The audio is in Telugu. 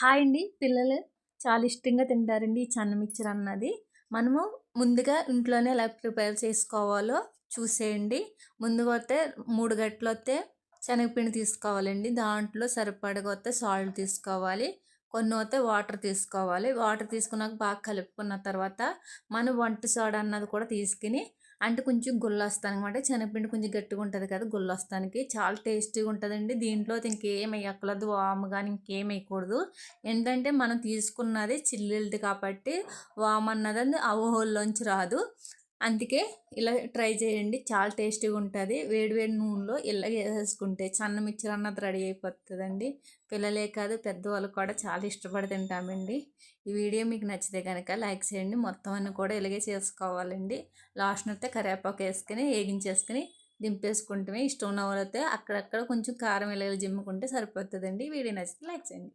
హాయ్ అండి. పిల్లలు చాలా ఇష్టంగా తింటారండి ఈ చన్న మిక్చర్ అన్నది. మనము ముందుగా ఇంట్లోనే ఎలా ప్రిపేర్ చేసుకోవాలో చూసేయండి. ముందుగొతే 3 గంటలొతే శనగపిండి తీసుకోవాలండి. దాంట్లో సరిపడగొతే సాల్ట్ తీసుకోవాలి. కొన్నొతే వాటర్ తీసుకోవాలి. వాటర్ తీసుకున్నాక బాగా కలుపుకున్న తర్వాత మనం వంట సోడా అన్నది కూడా తీసుకొని అంటే కొంచెం గుల్లొస్తానమాట. శనగపిండి కొంచెం గట్టిగా ఉంటది కదా! గుల్లొస్తానికి చాలా టేస్టీగా ఉంటదండి. దీంట్లో ఇంకేం ఎయ్యక్కర్లేదు. వాము గాని ఇంకేం ఎయకూడదు. ఏంటంటే మనం తీసుకున్నది చిల్లులది కాబట్టి వామన్నది ఆ హోల్లోంచి రాదు. అందుకే ఇలా ట్రై చేయండి. చాలా టేస్టీగా ఉంటది. వేడి వేడి నూనెలో ఇలాగ ఏసేసుకుంటే సన్న మిక్చర్ అన్నది రెడీ అయిపోతదండి. పిల్లలే కాదు పెద్దవాళ్ళు కూడా చాలా ఇష్టపడి తింటామండి. ఈ వీడియో మీకు నచ్చితే గనక లైక్ చేయండి. మొత్తం అన్నీ కూడా ఇలాగే చేసుకోవాలండి. లాస్ట్‌నొతే కరివేపాకు ఏసుకొని ఏగించేసుకొని దింపేసుకుంటమే. ఇష్టం ఉన్న వాళ్ళైతే అక్కడక్కడ కొంచెం కారం ఇలా జిమ్ముకుంటే సరిపోతదండి. వీడియో నచ్చితే లైక్ చేయండి.